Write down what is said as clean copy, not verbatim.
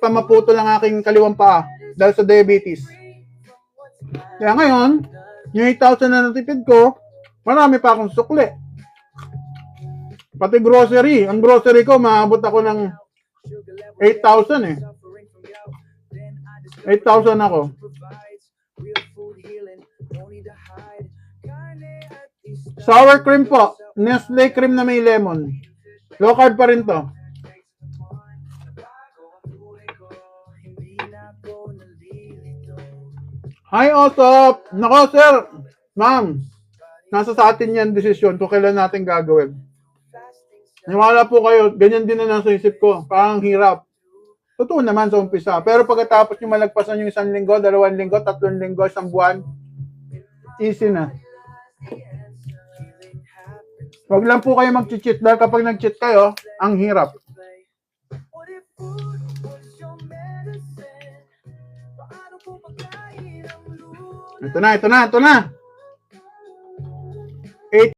pa maputol ang aking kaliwang paa dahil sa diabetes. Kaya ngayon, yung 8,000 na natipid ko, marami pa akong sukli. Pati grocery. Ang grocery ko, maabot ako ng 8,000 eh. 8,000 ako. Sour cream po. Nestle cream na may lemon. Low carb pa rin to. Hi, Osop! Nako, sir! Ma'am, nasa sa atin yan desisyon kung kailan natin gagawin. Niwala po kayo, ganyan din na nasa isip ko. Parang hirap. Totoo naman sa umpisa. Pero pagkatapos nyo malagpasan yung 1 linggo, 2 linggo, 3 linggo, 1 buwan, easy na. Huwag lang po kayo mag-cheat dahil kapag nag-cheat kayo, ang hirap. Ito na.